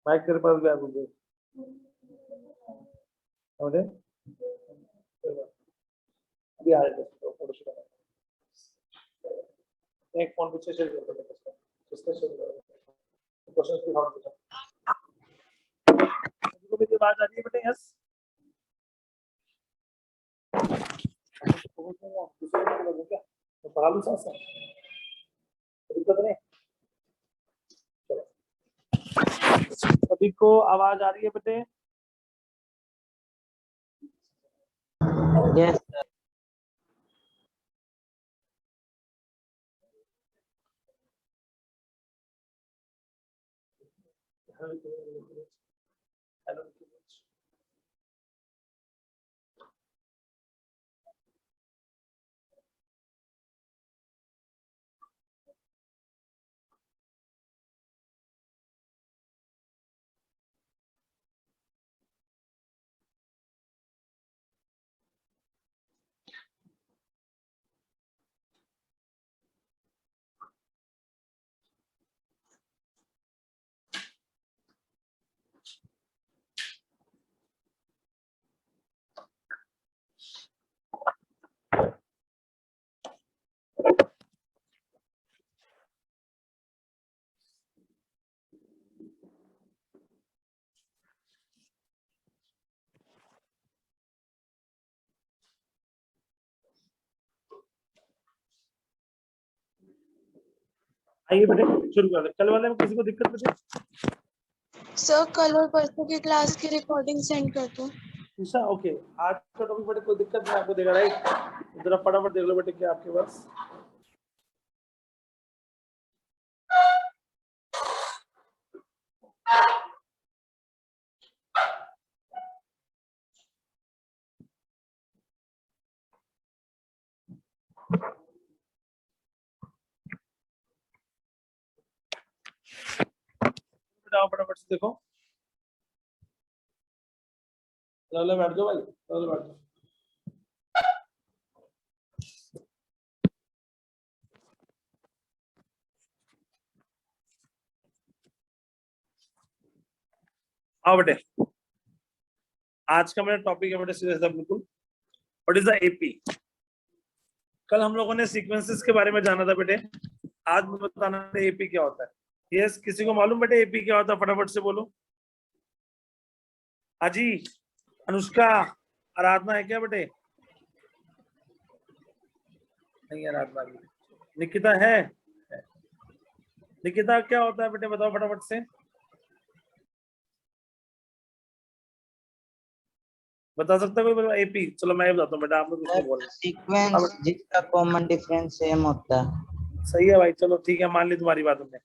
Mic तेरे पास भी आ गया ओके अभी आ रहा है फोटो शूट एक फोन पीछे शेयर कर दो इसका शेयर करो क्वेश्चन की हाउ को भी आवाज आ रही है बेटे यस क्या तो पढ़ा लूं साथ साथ दिक्कत नहीं सभी को आवाज आ रही है बेटे यस हेलो आइए बेटे शुरू कर दे कल वाले में किसी को दिक्कत बचे सर कल और परसों की क्लास की रिकॉर्डिंग सेंड कर दो ईशा ओके आज का टॉपिक बेटे कोई दिक्कत नहीं आपको देगा राइट जरा फटाफट देख लो बेटे क्या आपके पास बेटा फटाफट से देखो चलो बैठ जाओ भाई चलो बैठ जाओ आओ बेटे आज का मेरा टॉपिक है बेटे सीरियस था बिल्कुल व्हाट इज द एपी कल हम लोगों ने सीक्वेंसेस के बारे में जाना था बेटे आज मैं बताना एपी क्या होता है यस किसी को मालूम बेटे एपी क्या होता है फटाफट से बोलो अजी अनुष्का आराधना है क्या बेटे नहीं आराधना भी निकिता है निकिता क्या होता है बेटे बताओ फटाफट से बता सकता है कोई एपी चलो मैं बताता हूँ बेटा आप लोग कुछ बोल सीक्वेंस जिसका कॉमन डिफरेंस सेम होता है सही है भाई चलो ठीक है मान ली तुम्हारी बात हमने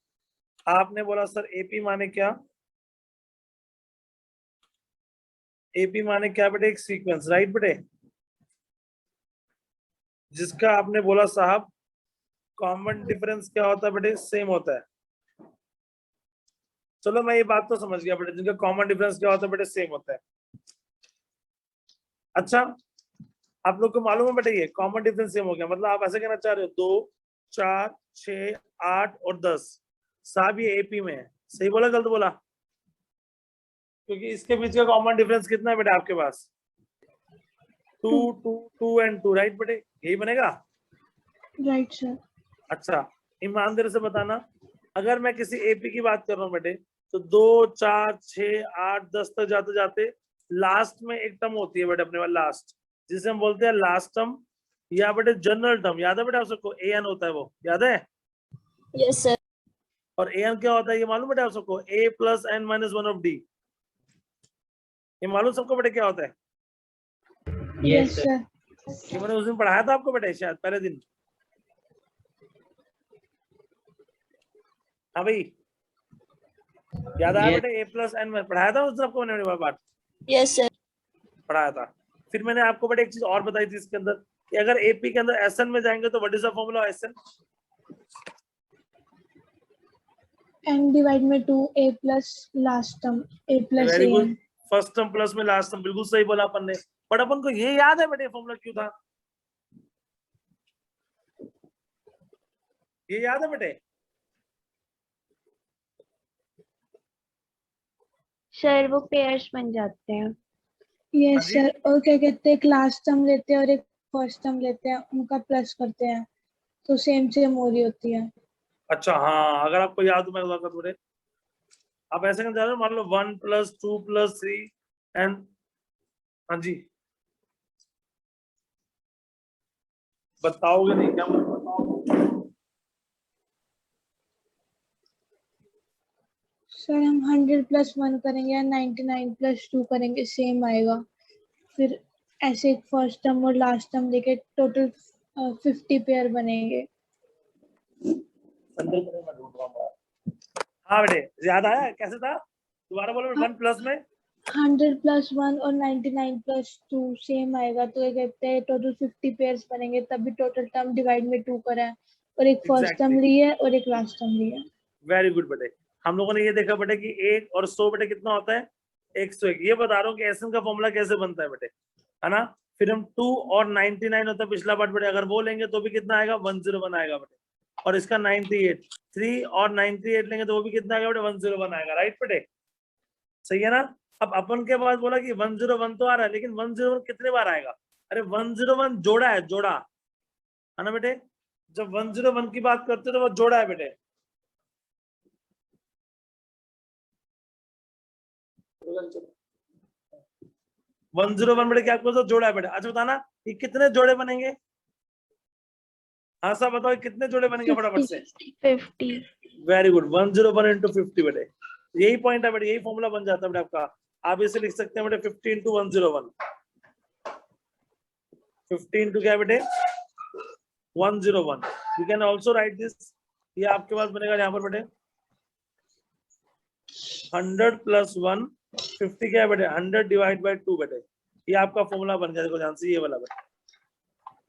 आपने बोला सर एपी माने क्या एपी माने क्या बेटे एक सीक्वेंस राइट बेटे जिसका आपने बोला साहब कॉमन डिफरेंस क्या होता है बेटे सेम होता है चलो मैं ये बात तो समझ गया बेटे जिनका कॉमन डिफरेंस क्या होता है बेटे सेम होता है अच्छा आप लोग को मालूम है बेटे ये कॉमन डिफरेंस सेम हो गया मतलब आप ऐसे कहना चाह रहे हो 2 4 6 8 और 10 साहब ये एपी में है सही बोला गलत बोला क्योंकि इसके बीच का कॉमन डिफरेंस कितना है बेटा आपके पास 2 2 2 एंड 2 राइट बेटे यही बनेगा राइट सर अच्छा ईमानदारी से बताना अगर मैं किसी एपी की बात कर रहा हूँ बेटे तो 2 4 6 8 10 तक जाते जाते लास्ट में एक टर्म होती है बेटे अपने पास लास्ट जिसे हम बोलते हैं लास्ट टर्म या बेटे जनरल टर्म याद है बेटा आप सबको एन होता है वो याद है यस सर और एन क्या होता है ये मालूम बेटा आप सबको a plus n minus 1 of D ये मालूम सबको बेटे क्या होता है यस सर ये मैंने उस दिन पढ़ाया था आपको बेटे शायद पहले दिन हाँ भाई याद आया बेटे a प्लस n में पढ़ाया था उस दिन आपको मैंने बात यस सर पढ़ाया था फिर मैंने आपको बेटे एक चीज और बताई थी इसके अंदर कि अगर एपी के अंदर एसएन में जाएंगे तो what is the formula SN n divide में 2 a plus last term a plus very good an first term plus में लास्ट टर्म बिल्कुल सही बोला अपन ने बट अपन को ये याद है बेटे फॉर्मूला क्यों था ये याद है बेटे सर वो पेयर्स बन जाते हैं। यस हाँ जी। सर, और क्या कहते हैं, क्लास टर्म लेते हैं और एक फर्स्ट टर्म लेते हैं, उनका प्लस करते हैं तो सेम सेम हो रही होती है। अच्छा हाँ, अगर आपको याद हो मैं बता थोड़े, आप ऐसे कर जा रहे हो, मान लो 1 + 2 + 3 एंड, हाँ जी बताओगे नहीं क्या, मुझे बताओ। सर हम 100 + 1 करेंगे या 99 + 2 करेंगे, सेम आएगा। फिर ऐसे एक फर्स्ट टर्म और लास्ट टर्म लेके टोटल 50 पेयर बनेंगे। हाँ बेटे, याद आया कैसे था, दोबारा बोलो। 1 प्लस में 100 + 1 और 99 + 2 सेम आएगा, तो ये कहते हैं टोटल 50 पेयर्स बनेंगे, तभी टोटल टर्म डिवाइड में 2 करा है, और एक फर्स्ट टर्म Exactly. ली है और एक लास्ट टर्म ली है। वेरी गुड बेटे, हम लोगों ने ये देखा बेटे कि 1 और 100 बेटे कितना होता है, 101। ये बता रहा हूँ कि एसएन का फॉर्मूला कैसे बनता है बेटे, है ना। फिर हम 2 और 99 होता है पिछला पार्ट बेटे, अगर वो लेंगे तो भी कितना आएगा, 101 आएगा बेटे। और इसका 98, 3 और 98 लेंगे तो वो भी कितना आएगा बेटे, 101 आएगा। राइट बेटे, सही है ना। अब अपन के बाद बोला कि 101 तो आ रहा है, लेकिन 101 कितने बार आएगा, अरे 101 जोड़ा है, जोड़ा है ना बेटे। जब 101 की बात करते हो तो वो जोड़ा है बेटे। 101 बेटे क्या आपको तो जोड़ा है बेटे। अच्छा बताना ये कितने जोड़े बनेंगे, हाँ सब बताओ कितने जोड़े बनेंगे फटाफट से। 50। वेरी गुड, 101 × 50 बेटे, यही पॉइंट है बेटे, यही फॉर्मूला बन जाता है बेटे आपका। आप इसे लिख सकते हैं बेटे 50 × 101, 50 × क्या बेटे 101। You can also right this, ये आपके पास बनेगा यहाँ पर बेटे 100 + 1, 50 क्या है बेटे 100 / 2 बेटे, ये आपका फॉर्मूला बन गया। देखो ध्यान से, ये वाला बेटे,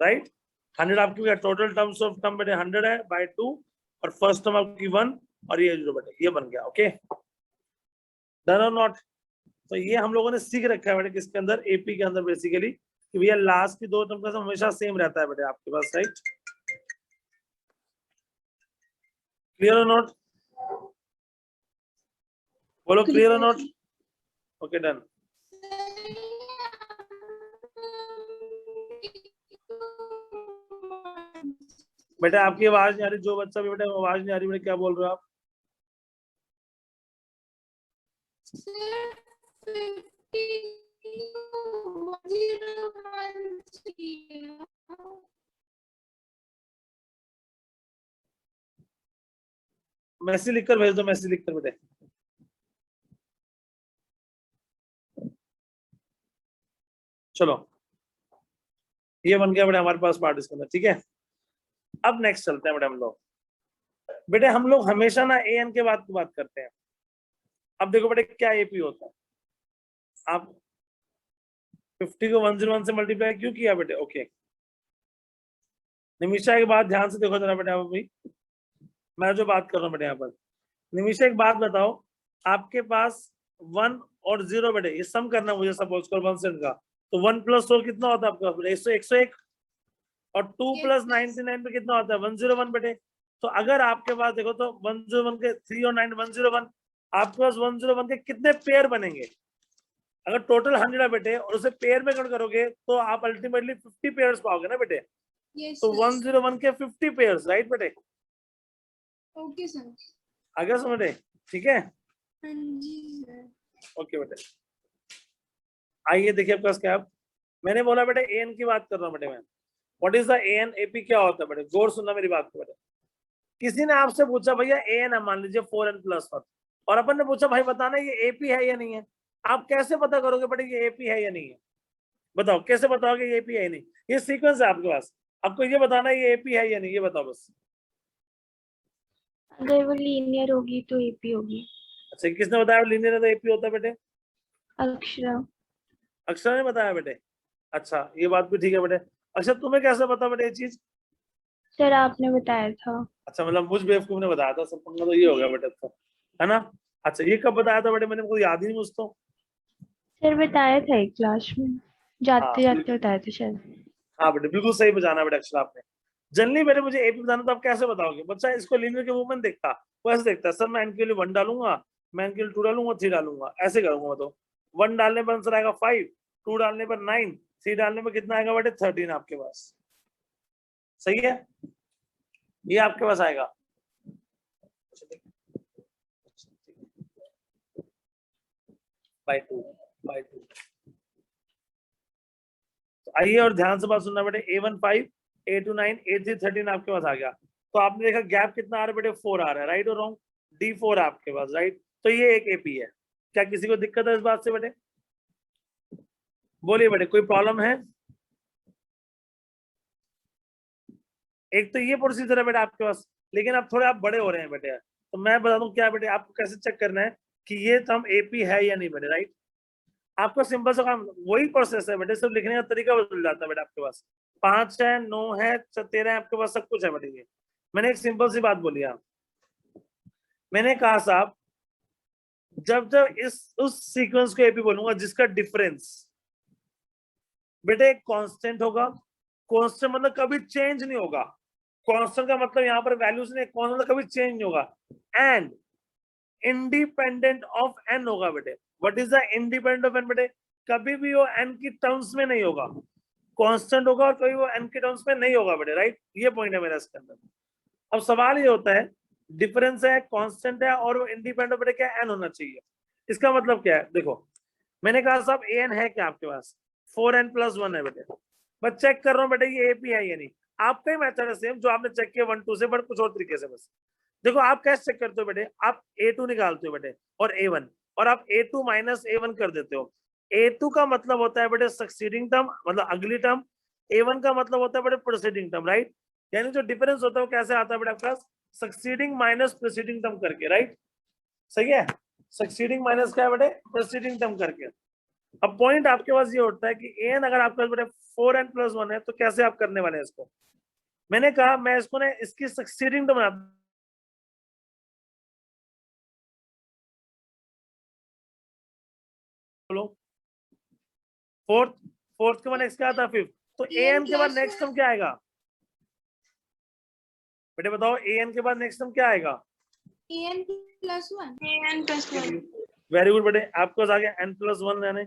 राइट। 100 आपकी क्या टोटल टर्म्स ऑफ टर्म बेटे 100 है बाय 2, और फर्स्ट टर्म आपकी 1 और ये 0 बेटे, ये बन गया। ओके, डन और नॉट। तो ये हम लोगों ने सीख रखा है बेटे किसके अंदर, एपी के अंदर बेसिकली, कि भैया लास्ट की 2 टर्म का हमेशा सेम रहता है बेटे आपके पास। राइट, क्लियर और नॉट, बोलो क्लियर और नॉट। Okay done. बेटा आपकी आवाज नहीं आ रही, जो बच्चा भी बेटा आवाज नहीं आ रही बेटा, क्या बोल रहे हो आप। मैसेज लिखकर भेज दो, मैसेज लिखकर बेटे। चलो ये बन गया बेटे हमारे पास पार्ट इसके अंदर, ठीक है। अब नेक्स्ट चलते हैं बेटे हम लोग। बेटे हम लोग हमेशा ना एन के बाद की बात करते हैं। अब देखो बेटे क्या एपी होता है, आप 50 को 101 से मल्टीप्लाई क्यों किया बेटे। ओके, निमिषा एक बात ध्यान से देखो जरा बेटे, अभी मैं जो बात कर रहा हूँ बेटे यहाँ पर, निमिषा एक बात बताओ, आपके पास 1 और 0 बेटे ये सम करना मुझे, सपोज कर 1 का, तो 1 + 4 कितना होता है आपका बेटे 101, और 2 + 99 पे कितना होता है 101 बेटे। तो अगर आपके पास देखो तो 101 के 3 और 9 101, आपके पास 101 के कितने पेयर बनेंगे, अगर टोटल 100 है बेटे और उसे पेयर में कट करोगे तो आप अल्टीमेटली 50 पेयर्स पाओगे ना बेटे। तो 101 के 50 पेयर्स, राइट बेटे। Okay sir. आगे समझ रहे, ठीक है। हाँ जी सर। ओके बेटे, आइए देखिए आपके पास क्या, मैंने बोला बेटे एन की बात कर रहा हूँ बेटे मैं। What is the an AP, क्या होता है बेटे, गौर सुनना मेरी बात को बेटे। किसी ने आपसे पूछा भैया एन है मान लीजिए 4n + 1, और अपन ने पूछा भाई बताना ये एपी है या नहीं है। आप कैसे पता करोगे बेटे ये एपी है या नहीं है, बताओ कैसे बताओगे ये एपी है या नहीं। ये सीक्वेंस है आपके पास, आपको ये बताना है ये एपी है या नहीं, ये बताओ बस। अगर वो लीनियर होगी तो एपी होगी। अच्छा किसने बताया लीनियर है तो एपी होता है बेटे, अक्षरा। अक्षर ने बताया बेटे। अच्छा ये बात भी ठीक है बेटे। अच्छा तुम्हें कैसे पता बेटे ये चीज, सर आपने बताया था। अच्छा मतलब मुझ बेवकूफ ने बताया था, सब पंगा तो ये हो गया बेटे तो, है ना। अच्छा ये कब बताया था बेटे, मैंने मुझे याद ही नहीं मुझ तो। सर बताया था एक क्लास में, जाते हाँ जाते बताया था शायद। हाँ बेटे बिल्कुल सही बजाना बेटे अक्षर आपने। जनरली बेटे मुझे एपी बताना तो आप कैसे बताओगे, बच्चा इसको लीनियर के मूवमेंट देखता, वो ऐसे देखता है सर मैं इनके लिए 1 डालूंगा मैं इनके लिए 2 डालूंगा 3 डालूंगा, ऐसे करूंगा मैं तो। 1 डालने पर आंसर आएगा 5, 2 डालने पर 9, 3 डालने पर कितना आएगा बेटे 13 आपके पास। सही है, ये आपके पास आएगा। बाय 2 तो आइए और ध्यान से बात सुनना बेटे। A1 5, A2 9, A3 13 आपके पास आ गया। तो आपने देखा गैप कितना आ रहा है बेटे 4 आ रहा है, राइट और रॉन्ग? D4 है आपके पास, राइट। तो ये एक AP है। क्या किसी को दिक्कत है इस बात से बेटे? बोलिए बेटे, कोई प्रॉब्लम है? एक तो ये प्रोसीजर है बेटे आपके पास, लेकिन अब थोड़े आप बड़े हो रहे हैं बेटे, तो मैं बता दूं क्या बेटे, आपको कैसे चेक करना है कि ये टर्म AP है या नहीं बेटे, राइट। आपका सिंपल सा काम वही प्रोसेस है बेटे, सिर्फ लिखने का तरीका बदल जाता है बेटे। आपके पास 5 है, 9 है, 13 है, आपके पास सब कुछ है बेटे। ये मैंने एक सिंपल सी बात बोली आप, मैंने कहा साहब जब जब उस सीक्वेंस को AP बोलूंगा जिसका डिफरेंस बेटे एक कांस्टेंट होगा। कांस्टेंट मतलब कभी चेंज नहीं होगा। कांस्टेंट का मतलब यहाँ पर वैल्यूज नहीं, कांस्टेंट कभी चेंज नहीं होगा। एंड इंडिपेंडेंट ऑफ n होगा बेटे। What is the independent of n बेटे? कभी भी वो n की टर्म्स में नहीं होगा, कांस्टेंट होगा और कभी वो n के टर्म्स में नहीं होगा बेटे, राइट। ये पॉइंट है मेरा इसके अंदर। अब सवाल ये होता है, डिफरेंस है, कांस्टेंट है और वो इंडिपेंडेंट बेटे क्या n होना चाहिए। इसका मतलब क्या है? देखो मैंने कहा साहब an है क्या आपके पास? 4n+1 है बेटे। मैं चेक कर रहा हूँ बेटे ये AP है या नहीं। आपका ही मेथड है सेम जो आपने चेक किया 1 2 से, बट कुछ और तरीके से। बस देखो आप कैसे चेक करते हो बेटे, आप A2 निकालते हो बेटे और A1, और आप A2 - A1 कर देते हो। A2 का मतलब होता है बेटे सक्सीडिंग टर्म, मतलब अगली टर्म। A1 का मतलब होता है बेटे प्रोसीडिंग टर्म, राइट। यानी जो डिफरेंस होता है वो कैसे आता है बेटे आपका? सक्सीडिंग माइनस प्रोसीडिंग टर्म करके, राइट। सही है, सक्सीडिंग माइनस क्या है बेटे? प्रोसीडिंग टर्म करके। अब पॉइंट आपके पास ये होता है कि an अगर आपके पास बेटे 4n+1 है तो कैसे आप करने वाले हैं इसको? मैंने कहा मैं इसको ना इसकी सक्सीडिंग टर्म बना, फोर्थ के बाद नेक्स्ट क्या आता है? 5th। तो an के बाद नेक्स्ट टर्म क्या आएगा बेटे? बताओ an के बाद नेक्स्ट टर्म क्या आएगा? an+1 वेरी गुड बेटे, आपके पास आ गया n+1।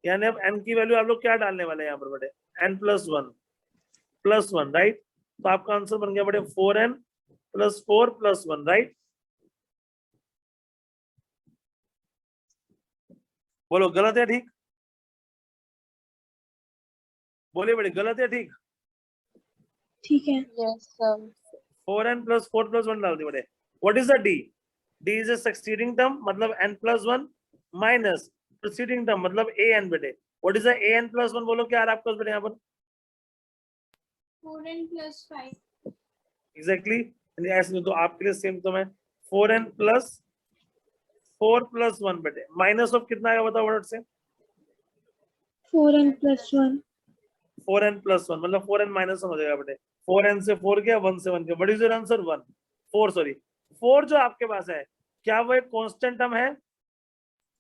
यानी अब n की वैल्यू आप लोग क्या डालने वाले हैं यहाँ पर बेटे? n+1+1, right. तो आपका आंसर बन गया बेटे 4n+4+1, राइट। बोलो गलत है ठीक? बोलिए बेटे गलत है ठीक? ठीक है। Yes, sir. 4n+4+1 डाल दिए बेटे। What is the d? d is a succeeding term मतलब n+1 माइनस प्रीसीडिंग टर्म मतलब an बेटे। What is the an+1? बोलो क्या आ रहा है आपके पास बेटे यहाँ पर? 4n+5 exactly. ऐसे तो आपके लिए सेम तो मैं 4n+4+1 बेटे माइनस ऑफ कितना आएगा बताओ वर्ड से? 4n+1 4n+1 मतलब 4n - 1 हो जाएगा बेटे। 4n से 4 गया, 1 से 1 गया। What is your answer? 1 4 sorry 4 जो आपके पास है क्या वो एक कांस्टेंट टर्म है?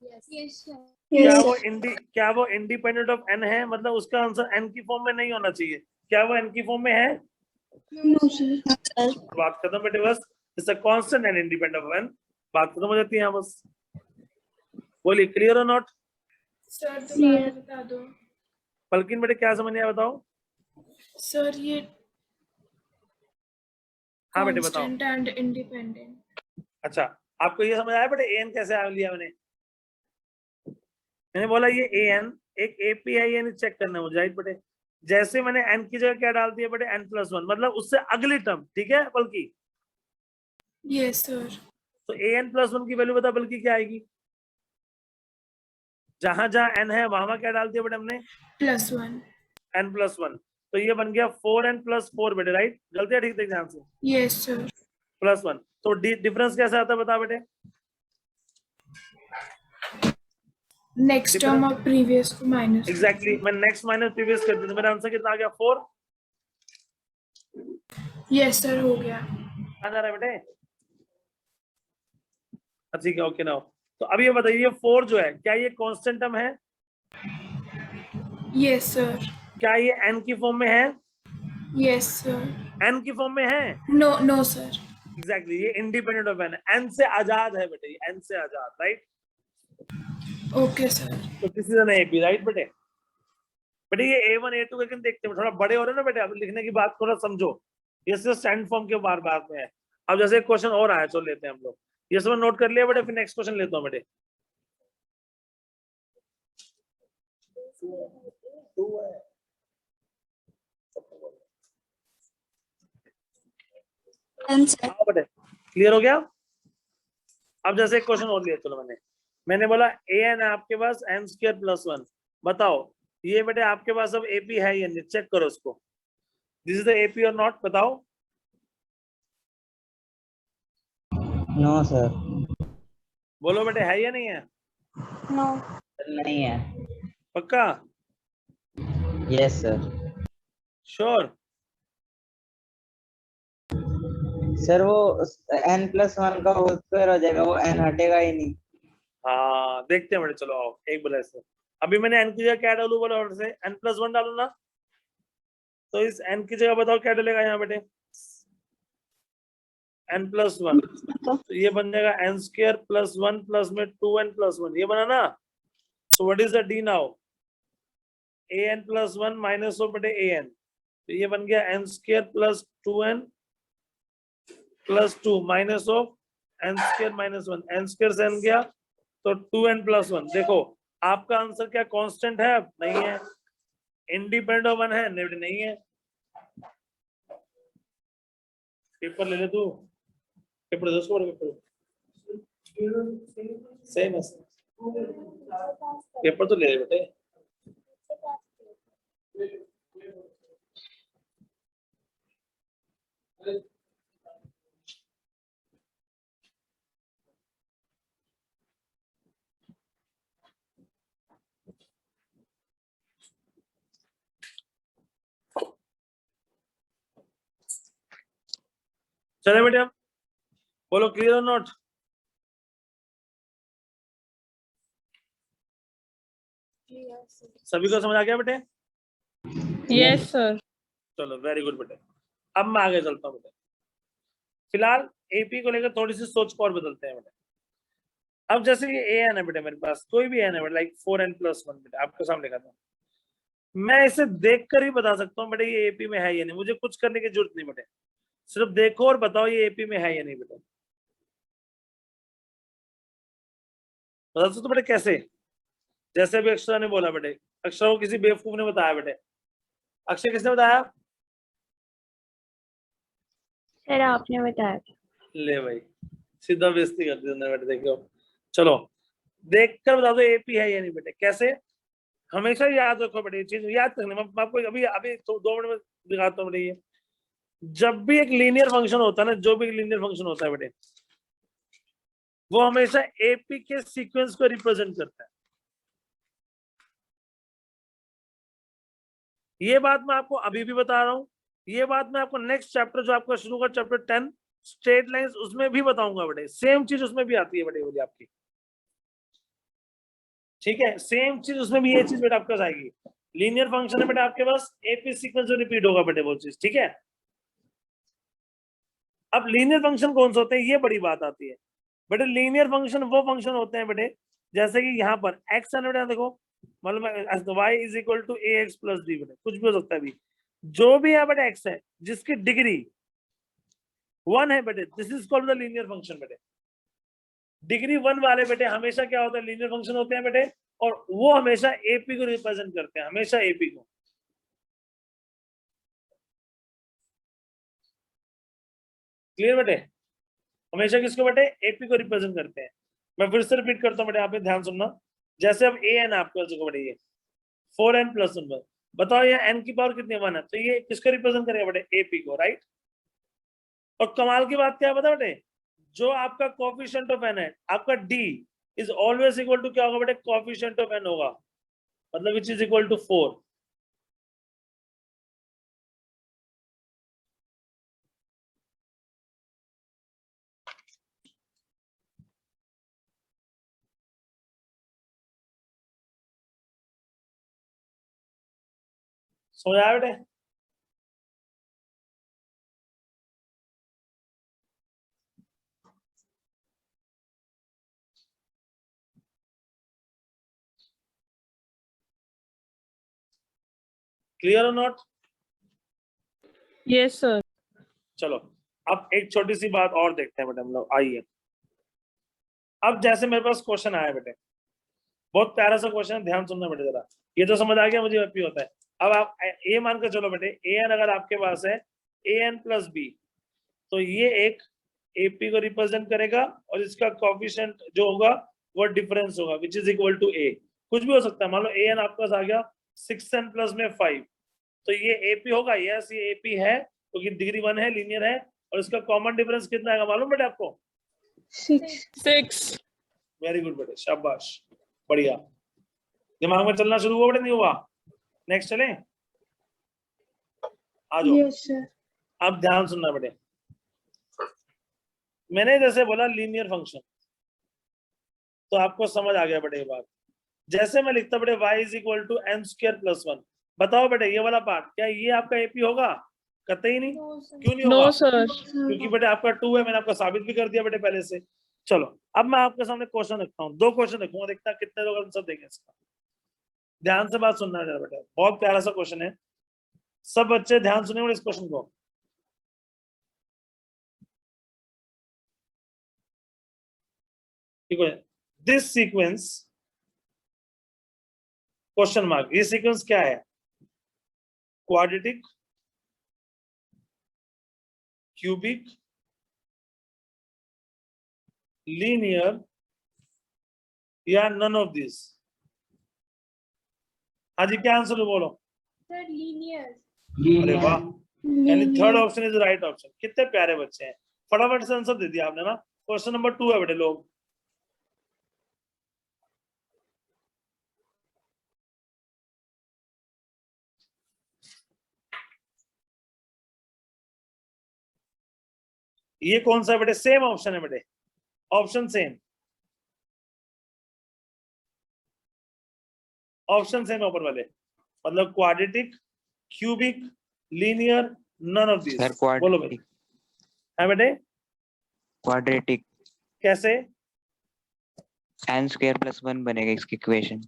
yes sir क्या वो इंडिपेंडेंट ऑफ n है? मतलब उसका आंसर n की फॉर्म में नहीं होना चाहिए। क्या वो n की फॉर्म में है? no sir बात खत्म बेटे। बस it's a constant and independent of n, बात खत्म हो जाती है यहाँ बस। बोलिए क्लियर और नॉट? सर दोबारा बता दो। पलकिन बेटे क्या समझ नहीं आया बताओ? सर ये हाँ बेटे बताओ। Constant and independent. अच्छा आपको ये समझ आया बेटे an कैसे आ लिया मैंने बोला ये an एक AP है ये नहीं चेक करना मुझे, राइट बेटे। जैसे मैंने n की जगह क्या डाल दिया बेटे? n+1 मतलब उससे अगली टर्म, ठीक है बल्कि। Yes sir. तो an+1 की वैल्यू बता बल्कि क्या आएगी? जहां जहां n है वहां क्या डाल दिया बेटे हमने? +1। n+1। तो ये बन गया 4n+4 बेटे, राइट। गलती है ठीक देख ध्यान से। Yes sir. +1 तो डिफरेंस कैसे आता है बता बेटे? नेक्स्ट टर्म और प्रीवियस को माइनस। एग्जैक्टली मैं नेक्स्ट माइनस प्रीवियस कर देता। मेरा आंसर कितना आ गया? 4 यस सर हो गया। आ जा रहा है बेटे? ठीक है ओके नाउ। तो अब ये बताइए 4 जो है क्या ये कांस्टेंट टर्म है? Yes sir. क्या ये n की फॉर्म में है? Yes sir. n की फॉर्म में है? No no sir. एग्जैक्टली ये इंडिपेंडेंट ऑफ एन, एन से आजाद है बेटे, एन से आजाद, राइट। Okay sir. तो this is an AP, right बेटे। बेटे ये A1 A2 लेकिन देखते हैं, थोड़ा बड़े हो रहे हैं ना बेटे, अब लिखने की बात थोड़ा समझो, ये सिर्फ स्टैंड फॉर्म के बार बात में है। अब जैसे एक क्वेश्चन और आया, चलो लेते हैं हम लोग, ये सब नोट कर लिया बेटे, फिर नेक्स्ट क्वेश्चन लेता हूँ बेटे। हाँ बेटे, क्लियर हो गया। अब जैसे एक क्वेश्चन और लिया, चलो मैंने बोला an है आपके पास n² + 1, बताओ ये बेटे आपके पास अब AP है या नहीं, चेक करो उसको, दिस इज द AP और नॉट, बताओ। No sir. बोलो बेटे है या नहीं है, नो। नहीं है। पक्का, यस सर। श्योर। सर वो n+1 का होल स्क्वायर हो जाएगा, वो n हटेगा ही नहीं। हाँ देखते हैं बेटे, चलो आओ एक बार ऐसे, अभी मैंने n की जगह क्या डालू बोला, और से n+1 डालू ना, तो इस n की जगह बताओ क्या डलेगा यहाँ बेटे, n+1, तो ये बन जाएगा n² + 1 प्लस में 2n+1, ये बना ना। So what is the d now, an+1 minus of बेटे an, तो ये बन गया n² + 2n + 2 minus of n² - 1, n² से n गया तो 2n+1। देखो आपका आंसर क्या कांस्टेंट है, अब नहीं है, इंडिपेंडेंट ऑफ वन है, नहीं है। पेपर ले ले तू, पेपर दे उसको, पेपर सेम है, पेपर तो ले ले बेटे। चले बेटे, अब बोलो क्लियर और नॉट। सभी को समझ आ गया बेटे, यस सर। चलो वेरी गुड बेटे। अब मैं आगे चलता हूँ बेटे, फिलहाल AP को लेकर थोड़ी सी सोच को और बदलते हैं बेटे। अब जैसे ये an है बेटे, मेरे पास कोई भी n है बेटे, लाइक 4n+1 बेटे, आपके सामने लिखा था, मैं इसे देखकर ही बता सकता हूँ बेटे ये AP में है या नहीं, मुझे कुछ करने की जरूरत नहीं बेटे, सिर्फ देखो और बताओ ये AP में है या नहीं बेटे। बता सकते तो बेटे कैसे, जैसे अभी अक्षरा ने बोला बेटे, अक्षरा को किसी बेवकूफ ने बताया बेटे, अक्षय किसने बताया, सर आपने बताया था। ले भाई सीधा बेइज्जती कर दी तुमने बेटे, देखो चलो देखकर बता दो AP है या नहीं बेटे, कैसे, हमेशा याद रखो बेटे, ये चीज याद रखना, मैं आपको अभी अभी तो 2 मिनट में दिखाता हूँ बेटे। ये जब भी एक लीनियर फंक्शन होता है ना, जो भी लीनियर फंक्शन होता है बेटे, वो हमेशा AP के सीक्वेंस को रिप्रेजेंट करता है। ये बात मैं आपको अभी भी बता रहा हूँ, ये बात मैं आपको नेक्स्ट चैप्टर जो आपका शुरू का चैप्टर 10 स्ट्रेट लाइंस, उसमें भी बताऊंगा बेटे, सेम चीज उसमें भी आती है बेटे बोली आपकी, ठीक है, सेम चीज उसमें भी ये चीज बेटा आपके पास आएगी, लीनियर फंक्शन है बेटा आपके पास, AP सीक्वेंस जो रिपीट होगा बेटे वो चीज, ठीक है। अब लीनियर फंक्शन कौन से होते हैं, ये बड़ी बात आती है बेटे। लीनियर फंक्शन वो फंक्शन होते हैं बेटे, जैसे कि यहाँ पर x है बेटा, देखो मतलब y = ax + b बेटे, कुछ भी हो सकता है अभी, जो भी यहाँ बेटे x है जिसकी डिग्री 1 है बेटे, this is called the linear function बेटे। डिग्री 1 वाले बेटे हमेशा क्या होता है, लीनियर फंक्शन होते हैं बेटे, और वो हमेशा AP को रिप्रेजेंट करते हैं, हमेशा AP को। क्लियर बेटे, हमेशा किसको बेटे, AP को रिप्रेजेंट करते हैं। मैं फिर से रिपीट करता हूँ बेटे, आप ध्यान सुनना, जैसे अब an आपको बेटे, ये 4n+1, बताओ ये n की पावर कितनी 1 है, तो ये किसको रिप्रेजेंट करेगा बेटे, AP को, राइट। और कमाल की बात क्या है बता बेटे, जो आपका कोएफिशिएंट ऑफ n है, आपका d is always equal to क्या होगा बेटे, कोएफिशिएंट ऑफ n होगा, मतलब विच इज इक्वल टू 4। समझ आया बेटे, क्लियर और नॉट? Yes, sir. चलो अब एक छोटी सी बात और देखते हैं बेटे हम लोग, आइए। अब जैसे मेरे पास क्वेश्चन आया बेटे, बहुत प्यारा सा क्वेश्चन है, ध्यान सुनना बेटे जरा, ये तो समझ आ गया मुझे एपी होता है। अब आप ए मान कर चलो बेटे, ए एन अगर आपके पास है ए एन प्लस बी, तो ये एक एपी को रिप्रेजेंट करेगा और इसका कोफिशिएंट जो होगा वो डिफरेंस होगा, विच इज इक्वल टू ए। कुछ भी हो सकता है, मान लो ए एन आपके पास आ गया 6n प्लस में 5, तो ये एपी होगा। यस ये एपी है क्योंकि डिग्री 1 है, लीनियर है, और इसका कॉमन डिफरेंस कितना आएगा मालूम बेटे आपको? 6. वेरी गुड बेटे, शाबाश, बढ़िया। दिमाग में चलना शुरू हुआ बेटे, नहीं हुआ? नेक्स्ट चले, आ जाओ। Yes, sir. अब ध्यान सुनना बेटे, मैंने जैसे बोला लीनियर फंक्शन, तो आपको समझ आ गया बेटे ये बात। जैसे मैं लिखता बेटे y is equal to n square plus 1, बताओ बेटे ये वाला पार्ट क्या ये आपका एपी होगा? कतई नहीं। क्यों नहीं होगा? No, sir. क्योंकि बेटे आपका 2 है, मैंने आपको साबित भी कर दिया बेटे पहले से। चलो अब मैं आपके सामने क्वेश्चन रखता हूँ, 2 क्वेश्चन रखूंगा, देखता कितने लोग आंसर देंगे इसका। ध्यान से बात सुनना है बेटा, बहुत प्यारा सा क्वेश्चन है, सब बच्चे ध्यान सुनेंगे इस क्वेश्चन को। ठीक है, दिस सीक्वेंस क्वेश्चन मार्क, ये सीक्वेंस क्या है? क्वाड्रेटिक, क्यूबिक, लीनियर या नन ऑफ दिस? हाँ जी, क्या आंसर है बोलो? Sir, linear. अरे वाह, यानी Linear. Third option is right option. कितने प्यारे बच्चे हैं, फटाफट से आंसर दे दिया आपने ना। क्वेश्चन नंबर 2 है बेटे लोग। ये कौन सा है बेटे? सेम ऑप्शन है बेटे, ऑप्शन सेम, ऑप्शन सेम ऊपर वाले, मतलब quadratic, cubic, linear, none of this. Sir बोलो भाई, क्वाड्रेटिक। है बेटे? क्वाड्रेटिक कैसे? n स्क्वायर प्लस 1 बनेगा इसकी इक्वेशन।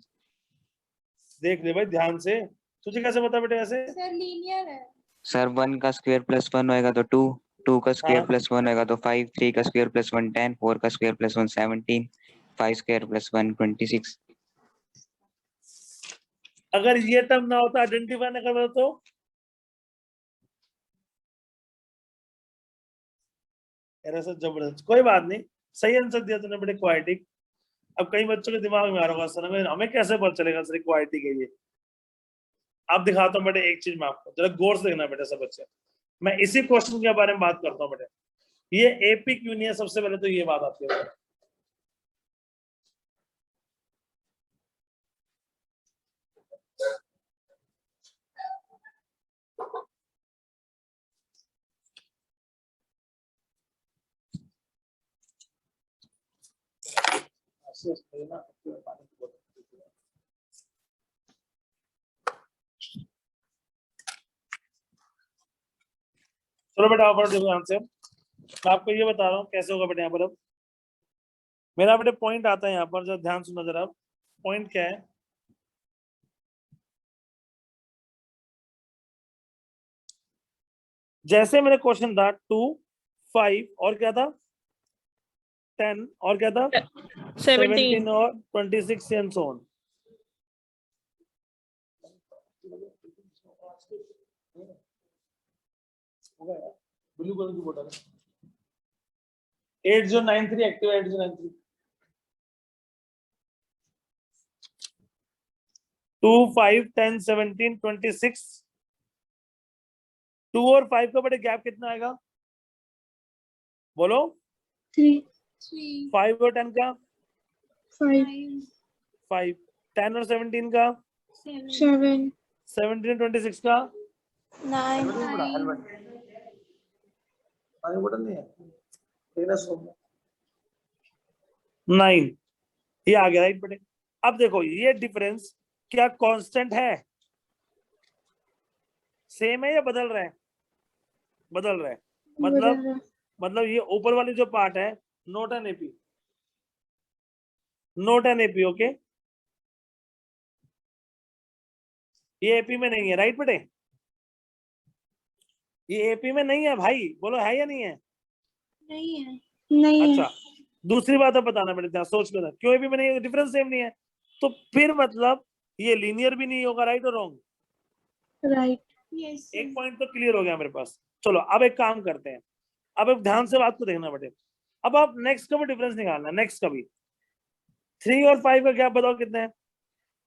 देख ले भाई ध्यान से, तुझे कैसे पता बेटे? ऐसे Sir, linear है. सर 1 का स्क्वायर प्लस 1 होएगा तो 2, 2 का स्क्वायर हाँ। प्लस 1 होएगा तो 5, 3 का स्क्वायर प्लस 1 10, 4 का स्क्वायर प्लस 1 17, 5 स्क्वायर प्लस 1 26। अगर ये टर्म ना होता, आइडेंटिफाई ना कर तो ऐसा जबरदस्त, कोई बात नहीं, सही आंसर दिया तूने बेटे, क्वाड्रेटिक। अब कई बच्चों के दिमाग में आ रहा होगा सर हमें कैसे पता चलेगा सर क्वाड्रेटिक है ये? आप दिखाता हूँ बेटे एक चीज मैं आपको, जरा गौर से देखना बेटे सब बच्चे। मैं इसी क्वेश्चन के बारे में बात करता हूँ बेटे, ये एपी क्यों नहीं है? सबसे पहले तो ये बात आती है। चलो बेटा आप देखो ध्यान से, मैं आपको ये बता रहा हूँ कैसे होगा बेटा। यहाँ पर अब मेरा बेटे पॉइंट आता है यहाँ पर, जरा ध्यान सुनो जरा। पॉइंट क्या है? जैसे मेरे क्वेश्चन था 2, 5 और क्या था 10 और क्या था 17 और 26 and so on. Blue colour की बोतल 8093 एक्टिव 8093 2, 5, 10, 17, 26। 2 और 5 का बड़े गैप कितना आएगा बोलो? 3. 5 और 10 का 5. 5, 10 और 17 का 7. 17 और 26 का 9. बोतल नहीं है 9। ये आ गया राइट बेटे। अब देखो ये डिफरेंस क्या कांस्टेंट है, सेम है या बदल रहा है? बदल रहा है, मतलब ये ऊपर वाली जो पार्ट है not an AP, not an AP. Okay ये एपी में नहीं है, राइट बेटे? ये एपी में नहीं है भाई, बोलो है या नहीं है? नहीं है। नहीं है। अच्छा, दूसरी बात अब बताना बेटे, ध्यान सोच लेना, क्यों एपी में नहीं है? डिफरेंस सेम नहीं है, तो फिर मतलब ये लीनियर भी नहीं होगा, राइट और रॉन्ग? राइट। यस एक पॉइंट तो क्लियर हो गया मेरे पास। चलो अब एक काम करते हैं, अब ध्यान से बात को देखना बेटे। अब आप नेक्स्ट का भी डिफरेंस निकालना, नेक्स्ट का भी। 3 और 5 का गैप बताओ कितना है?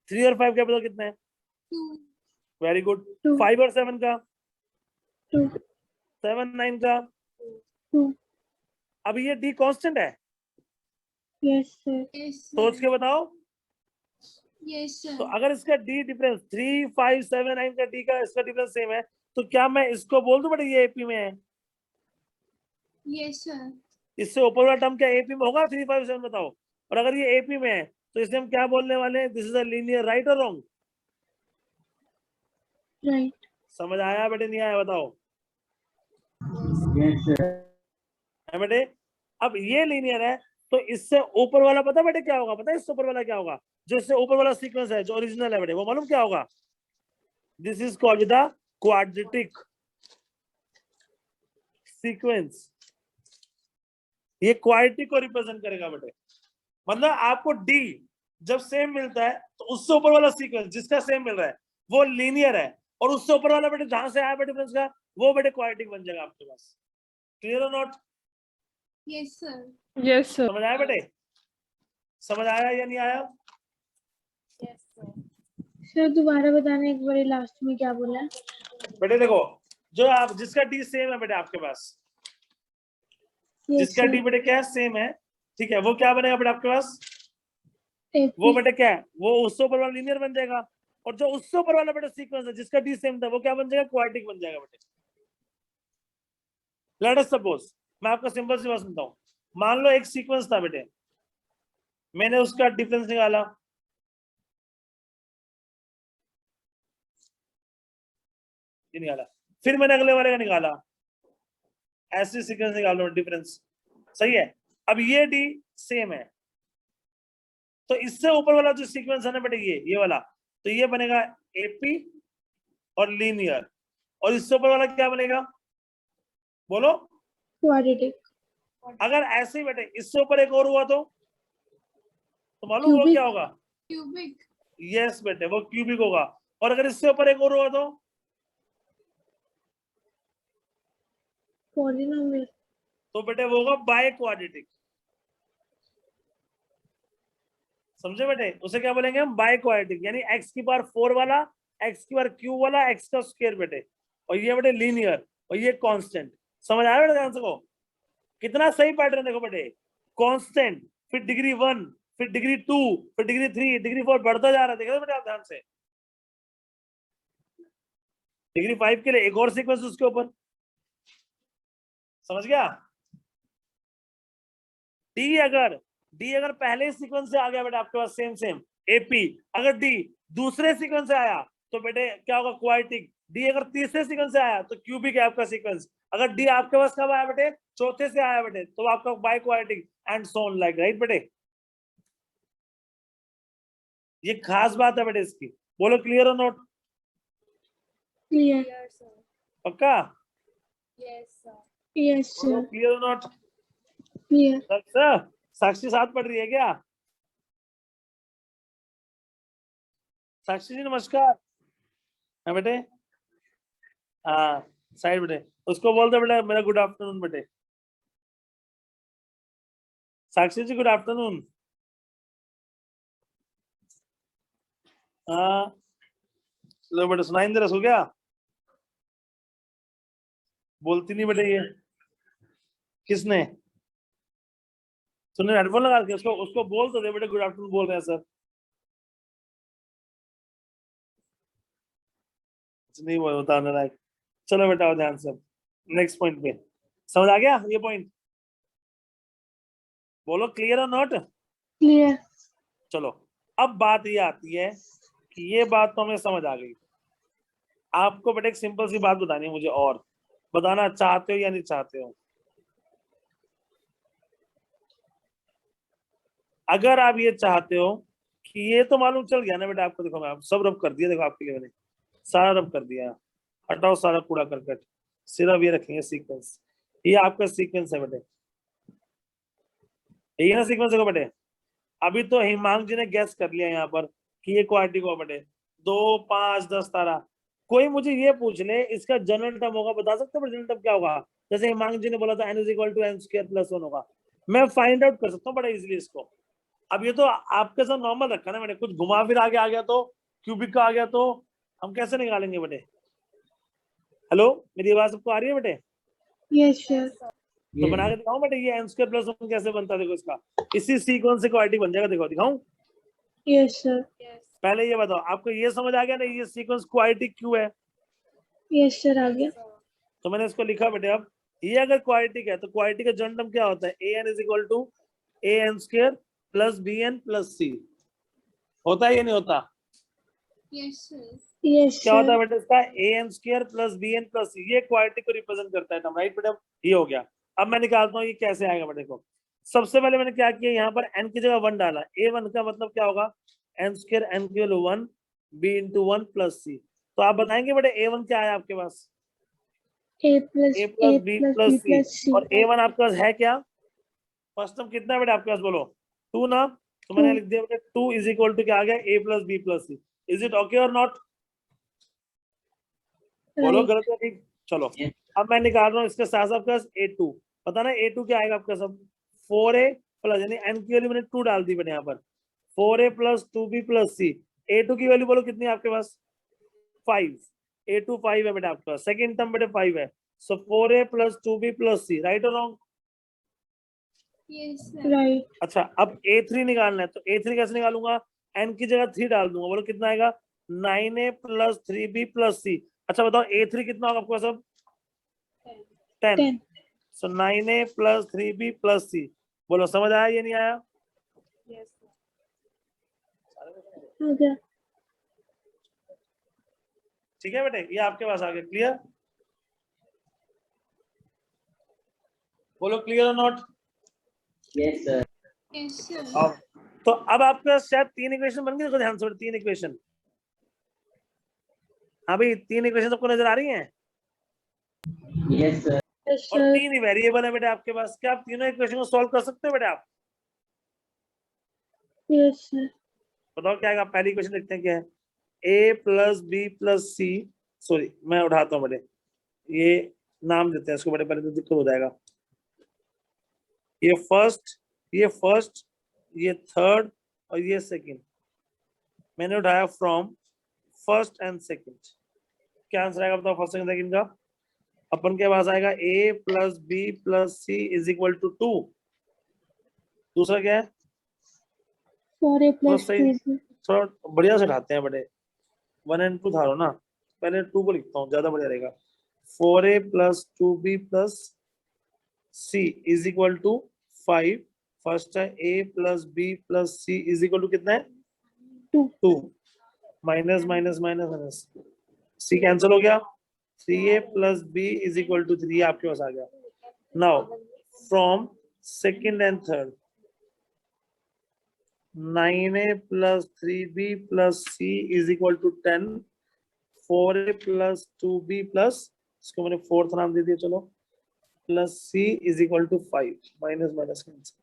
3 और 5 का बताओ कितना है? 2 वेरी गुड। 2 5 और 7 का? 2 7 9 का? 2 अब ये डी कांस्टेंट है, यस सर। यस सोच के बताओ। यस तो सर अगर इसका डी डिफरेंस 3 5 7 9 का डी का इसका डिफरेंस सेम है, तो क्या मैं इसको बोल दूं बेटा ये एपी में है? यस सर इससे ऊपर वाला टर्म क्या एपी में होगा? 3 5 7 बताओ। और अगर ये एपी में है तो इसे हम क्या बोलने वाले हैं? This is a linear, right और रॉन्ग? राइट। समझ आया बेटे, नहीं आया बताओ? Yes sir. है बेटे? अब ये लीनियर है, तो इससे ऊपर वाला पता बेटे क्या होगा? पता है इससे ऊपर वाला क्या होगा? जो इससे ऊपर वाला सीक्वेंस है, जो ओरिजिनल है बेटे, वो मालूम क्या होगा? This is called the quadratic sequence. ये क्वाड्रेटिक को रिप्रेजेंट करेगा बेटे। मतलब आपको डी जब सेम मिलता है तो उससे ऊपर वाला सीक्वेंस जिसका सेम मिल रहा है वो लीनियर है, और उससे ऊपर वाला बेटे जहां से आया बेटे डिफरेंस का, वो बेटे क्वाड्रेटिक बन जाएगा आपके पास। क्लियर और not? Yes sir Yes, sir. समझ आया बेटे? समझ आया या नहीं आया? सर दोबारा बताना एक बार, लास्ट में क्या बोला है? बेटे देखो, जो आप जिसका डी सेम है बेटे आपके पास, यस जिसका डी सर। बेटे क्या सेम है, ठीक है, वो क्या बनेगा बेटे आपके पास? वो बेटे क्या है? वो उससे ऊपर वाला लीनियर बन जाएगा, और जो उससे ऊपर वाला बेटे सीक्वेंस है जिसका डी सेम था, वो क्या बन जाएगा? क्वाड्रेटिक बन जाएगा बेटे। लेट अस सपोज, मैं आपको सिंपल सी बात सुनता हूँ। मान लो एक सीक्वेंस था बेटे, मैंने उसका डिफरेंस निकाला, ये निकाला, फिर मैंने अगले वाले का निकाला, ऐसे सीक्वेंस निकाल लो डिफरेंस, सही है? अब ये डी सेम है, तो इससे ऊपर वाला जो सीक्वेंस है ना बेटे, ये वाला, तो ये बनेगा एपी और लीनियर, और इससे ऊपर वाला क्या बनेगा? बोलो। क्वाड्रेटिक। अगर ऐसे ही बेटे इससे ऊपर एक और हुआ तो मालूम वो क्यूबिक। क्या होगा? क्यूबिक यस बेटे, वो क्यूबिक होगा। और अगर इससे ऊपर एक और हुआ तो पॉलिनोमियल। बेटे वो होगा बाय क्वाड्रेटिक। समझे बेटे? उसे क्या बोलेंगे हम? बाय क्वाड्रेटिक, यानी x की पावर 4 वाला, x की पावर क्यूब वाला, x का स्क्वायर बेटे, और ये बेटे लीनियर, और ये कांस्टेंट। समझ आया बेटे ध्यान से? को कितना सही पैटर्न देखो बेटे, कांस्टेंट, फिर डिग्री 1, फिर डिग्री 2, फिर डिग्री 3, डिग्री 4 बढ़ता जा रहा है, देखो बेटे आप ध्यान से। डिग्री 5 के लिए एक और सीक्वेंस उसके ऊपर, समझ गया? डी अगर पहले सीक्वेंस से आ गया बेटा आपके पास सेम सेम एपी, अगर डी दूसरे सीक्वेंस से आया तो बेटे क्या होगा? क्वाड्रेटिक। डी अगर तीसरे सीक्वेंस से आया तो क्यूबिक है आपका सीक्वेंस। अगर डी आपके पास कब आया बेटे? चौथे से आया बेटे, तो आपका by quadratic and so on, like, right बेटे? ये खास बात है बेटे इसकी। बोलो क्लियर और नॉट? क्लियर। पक्का? यस बोलो सर। क्लियर और नॉट? क्लियर। सर साक्षी साथ पढ़ रही है क्या? साक्षी जी नमस्कार। हाँ बेटे, हाँ साइड बेटे, उसको बोल दो बेटा मेरा गुड आफ्टरनून बेटे। साक्षी जी गुड आफ्टरनून। हाँ लो बेटे, सुनाई नहीं दे रहा? सो गया? बोलती नहीं बेटे ये, किसने? तूने हेडफोन लगा के? उसको उसको बोल तो दे बेटे गुड आफ्टरनून बोल रहे हैं सर। नहीं वो बताने लायक। चलो बेटा आओ ध्यान से, नेक्स्ट पॉइंट पे। समझ आ गया ये पॉइंट? बोलो क्लियर और नॉट? क्लियर। चलो अब बात ये आती है कि ये बात तो हमें समझ आ गई। आपको बेटा एक सिंपल सी बात बतानी है मुझे, और बताना चाहते हो या नहीं चाहते हो। अगर आप ये चाहते हो कि ये तो मालूम चल गया ना बेटा आपको, देखो मैं सब रब कर दिया, देखो आपके लिए मैंने सारा रब कर दिया, हटाओ सारा कूड़ा करकट, सिर्फ ये रखेंगे सीक्वेंस। ये आपका सीक्वेंस है बेटे, यही है ना सीक्वेंस है बेटे। अभी तो हिमांक जी ने गैस कर लिया यहाँ पर कि ये क्वाड्रेटिक होगा बेटे, 2 5 10 तारा। कोई मुझे ये पूछ ले इसका जनरल टर्म होगा, बता सकते हो जनरल टर्म क्या होगा? जैसे हिमांक जी ने बोला था n = n² + 1 होगा, मैं फाइंड आउट कर सकता हूँ बड़ा इजीली इसको। अब ये तो आपके साथ नॉर्मल रखा ना मैंने, कुछ घुमा फिर आगे आ गया तो क्यूबिक का आ गया तो हम कैसे निकालेंगे बेटे? हेलो, मेरी आवाज सबको आ रही है बेटे? Yes sir. तो बना के दिखाऊं बेटे, ये n² + 1 कैसे बनता है? देखो इसका इसी सीक्वेंस से क्वाड्रेटिक बन जाएगा। देखो दिखाऊं? Yes sir. पहले ये बताओ, आपको ये समझ आ गया ना ये सीक्वेंस क्वाड्रेटिक क्यों है? यस सर आ गया। तो मैंने इसको लिखा बेटे। अब ये अगर क्वाड्रेटिक है तो क्वाड्रेटिक का जनरल टर्म क्या होता है? an = an² + bn + c होता है या नहीं होता? यस क्या होता है सर। बेटे इसका? an² + bn + c, ये क्वाड्रेटिक को रिप्रेजेंट करता है टर्म, राइट बेटे? ये हो गया। अब मैं निकालता हूँ ये कैसे आएगा बेटे को। सबसे पहले मैंने क्या किया, यहाँ पर n की जगह 1 डाला। a1 का मतलब क्या होगा? n² n की वैल्यू 1 b × 1 + c। तो आप बताएंगे बेटे a1 क्या है आपके पास? a a + b b + c। + c। और a1 आपके पास है क्या? फर्स्ट टर्म कितना है बेटे आपके पास? बोलो 2 ना। तो मैंने 2। लिख दिया बेटे 2 = क्या आ गया? a + b + c। Is it okay और नॉट? बोलो राइट। गलत या ठीक? चलो अब मैं निकाल रहा हूँ इसके साथ साथ प्लस a2। पता ना a2 क्या आएगा आपका सब? 4a प्लस, यानी n की वैल्यू मैंने 2 डाल दी मैंने यहाँ पर, 4a + 2b + c। a2 की वैल्यू बोलो कितनी है आपके पास? 5। a2 5 है बेटा आपके पास, सेकंड टर्म बेटे 5 है। सो 4a + 2b + c, राइट और रॉन्ग? राइट। अच्छा अब a3 निकालना है, तो a3 कैसे निकालूंगा? n की जगह 3 डाल दूंगा। बोलो कितना आएगा? 9a + 3b + c। अच्छा बताओ a3 कितना होगा आपको सब? 10। 10 सो 9a + 3b + c। बोलो समझ आया ये नहीं आया? आ गया। ठीक है बेटे, ये आपके पास आ गया। क्लियर? बोलो क्लियर और नॉट? Yes sir. तो अब आपके पास शायद 3 इक्वेशन बन गई। देखो ध्यान से, 3 इक्वेशन। हाँ भाई 3 इक्वेशन सबको नजर आ रही हैं? Yes sir. यस और सर। 3 ही वेरिएबल है बेटे आपके पास। क्या आप तीनों इक्वेशन को सॉल्व कर सकते हो बेटे आप? Yes sir. बताओ क्या आएगा? पहली इक्वेशन देखते हैं क्या है। a + b + c, सॉरी मैं उठाता हूँ बेटे, ये नाम देते हैं इसको बेटे, पहले तो दिक्कत हो जाएगा। ये फर्स्ट, ये थर्ड और ये सेकंड। मैंने उठाया फ्रॉम फर्स्ट एंड सेकंड। क्या आंसर आएगा बताओ फर्स्ट सेकंड सेकंड का? अपन के पास आएगा a + b + c = 2। दूसरा क्या है? 4a थोड़ा + सही, 2b। थोड़ा बढ़िया से उठाते हैं बेटे। 1 और 2 था ना, पहले 2 को लिखता हूँ, ज्यादा बढ़िया रहेगा। 4a + 2b + c = 5। फर्स्ट है a + b + c = कितना है? 2। Minus minus minus minus, c cancel हो गया। 3a + b = 3 आपके पास आ गया। Now from second and third, 9a + 3b + c = 10। 4a + 2b + इसको मैंने फोर्थ नाम दे दिया, चलो, + c = 5। Minus minus cancel.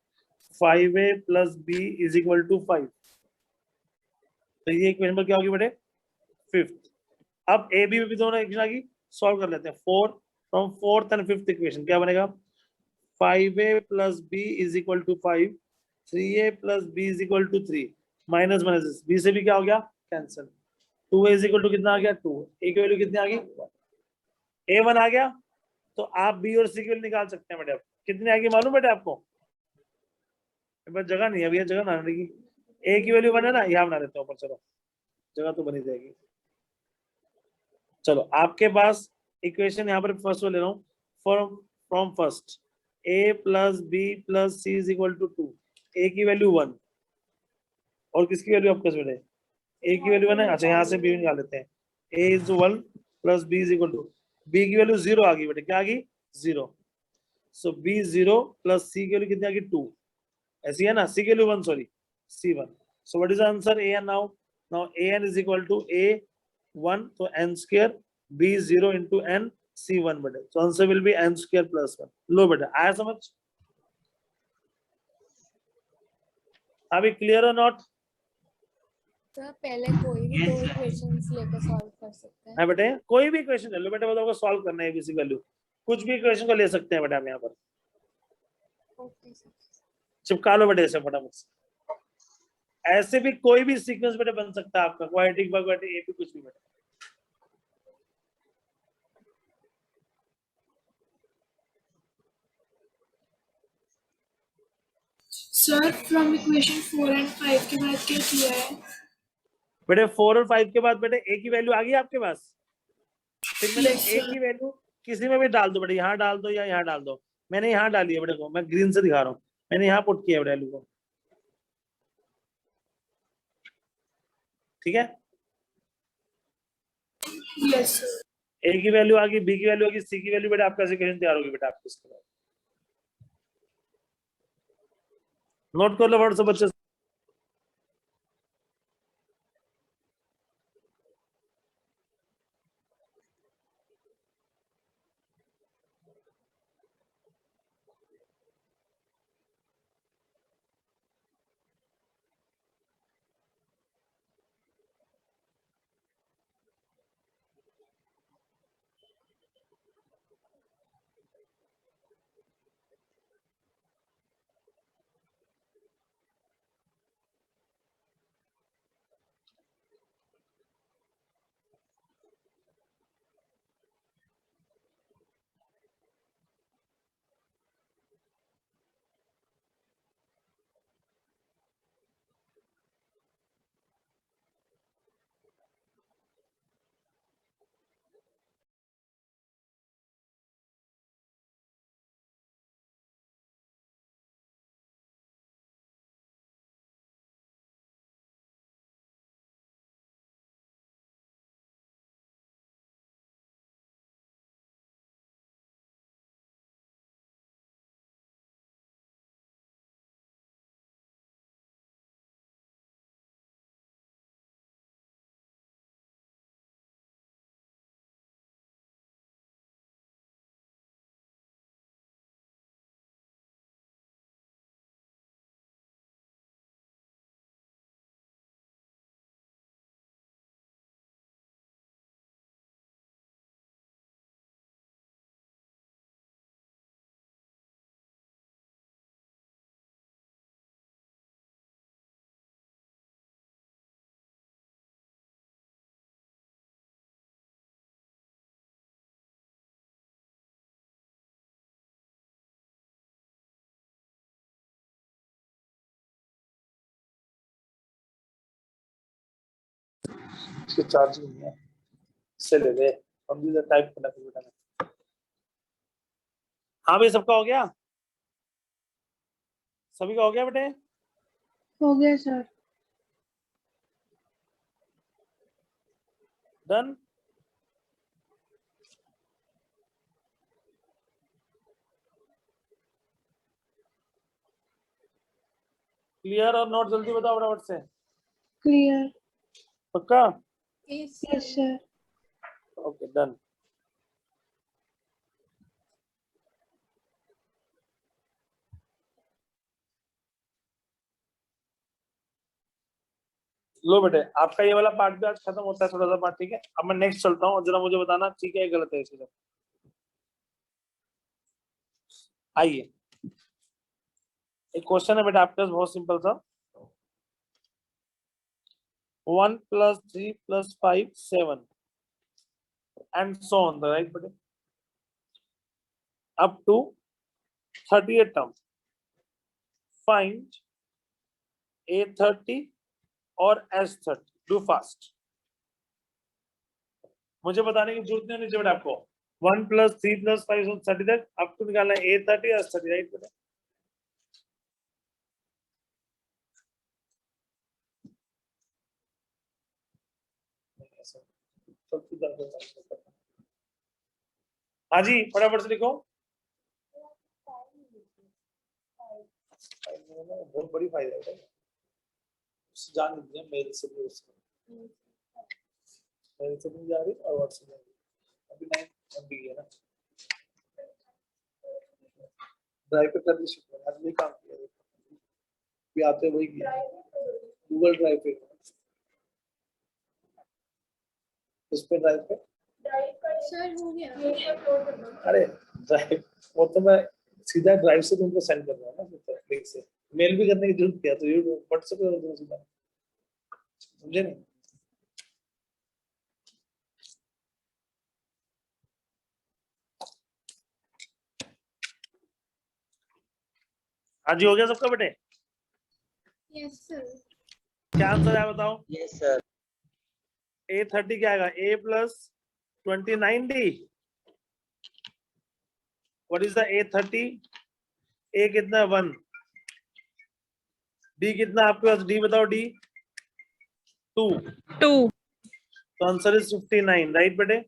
5a + b = 5। तो ये इक्वेशन पर क्या होगी बेटे? फिफ्थ। अब ए बी भी दोनों इक्वेशन आ गई, सॉल्व कर लेते हैं। 4 from fourth and fifth equation क्या बनेगा? 5a + b = 5। 3a + b = 3। Minus minus b से भी क्या हो गया? कैंसिल। 2a = कितना आ गया? 2। a की वैल्यू कितनी आ गई? a1 आ गया। तो आप b और c की वैल्यू निकाल सकते हैं बेटे। अब कितनी आएगी मालूम बेटे आपको? बस जगह नहीं है, अभी जगह ना रहेगी। a की वैल्यू 1 है ना, यहाँ बना देते हैं ऊपर, चलो जगह तो बनी जाएगी। चलो आपके पास इक्वेशन यहाँ पर फर्स्ट ले रहा हूँ, from first a + b + c = 2। a की वैल्यू 1 और किसकी वैल्यू आपके पास बेटे? a की वैल्यू 1 है। अच्छा यहाँ से b निकाल लेते हैं। a = 1 + b = b की वैल्यू 0 आ गई बेटे। क्या आ गई? 0। सो b 0 + c की वैल्यू कितनी आ गई? 2। ऐसी है ना, c की value 1, sorry c 1। So what is the answer? an। Now an = a 1, तो n square b 0 into n c 1 बटे, so answer will be n square plus 1. लो बेटा, आया समझ? अभी क्लियर और नॉट? सर पहले कोई भी दो इक्वेशंस लेकर सॉल्व कर सकते हैं। है बेटे, कोई भी इक्वेशन ले लो बेटे, मतलब सॉल्व करना है एबीसी वैल्यू, कुछ भी इक्वेशन को ले सकते हैं बेटा हम यहाँ पर। Okay sir. चिपका लो बेटे इसे फटाफट से। ऐसे भी कोई भी सीक्वेंस बेटे बन सकता है आपका, क्वाड्रेटिक बाय क्वाड्रेटिक एपी कुछ भी बेटा। सर फ्रॉम इक्वेशन 4 एंड 5 के बाद क्या किया है? बेटे 4 और 5 के बाद बेटे ए की वैल्यू आ गई आपके पास, फिर मैंने Yes, ए sir. की वैल्यू किसी में भी डाल दो बेटे, यहाँ डाल दो या यहाँ डाल दो। मैंने यहाँ डाली है बेटे को, मैं ग्रीन से दिखा रहा हूँ, मैंने यहाँ पुट किया वैल्यू को, ठीक है। Yes, sir. ए की वैल्यू आ गई, बी की वैल्यू आ गई, सी की वैल्यू बेटा आपका इक्वेशन तैयार होगी बेटा आपकी। इसके बाद नोट कर लो वर्ड से बच्चे। इसके चार्जिंग नहीं है, इससे ले ले, कंप्यूटर टाइप करना बेटा। हाँ भाई, सबका हो गया, सभी का हो गया बेटे? हो गया सर। डन। क्लियर और नोट जल्दी बताओ फटाफट से। क्लियर। पक्का? Yes sir. Okay done. लो बेटे, आपका ये वाला पार्ट भी आज खत्म होता है, थोड़ा सा पार्ट, ठीक है। अब मैं नेक्स्ट चलता हूँ, जरा मुझे बताना ठीक है गलत है इसका। आइए, एक क्वेश्चन है बेटा आपके पास, बहुत सिंपल सा। 1 + 3 + 5 7 and so on the right बेटे, up to 38 term. Find A30 और S30. Do fast. मुझे बताने की जरूरत नहीं होनी चाहिए बेटा आपको। 1 + 3 + 5 30 तक आपको निकालना है A30 और S30 राइट बेटा। हाँ जी, फटाफट से लिखो। बहुत बड़ी फाइल है, जान लीजिए मेरे से भी उसको। मेरे से नहीं जा रही और व्हाट्सएप जा रही अभी 9 MB है ना ड्राइव पे कर दी शुक्र आज भी काम किया भी आते वही किया गूगल ड्राइव पे उस पे ड्राइव पे सर हो गया अरे ड्राइव वो तो मैं सीधा ड्राइव से तुमको सेंड कर रहा हूँ ना लिंक से मेल भी करने की जरूरत क्या तो ये व्हाट्सएप पे कर दो सीधा समझे नहीं आज ही हो गया सबका बेटे यस सर क्या आंसर है बताओ यस सर A30 क्या आएगा A plus 29D what is the A30 A कितना 1 D कितना आपके पास D बताओ D 2 2 तो आंसर इज 59 राइट बेटे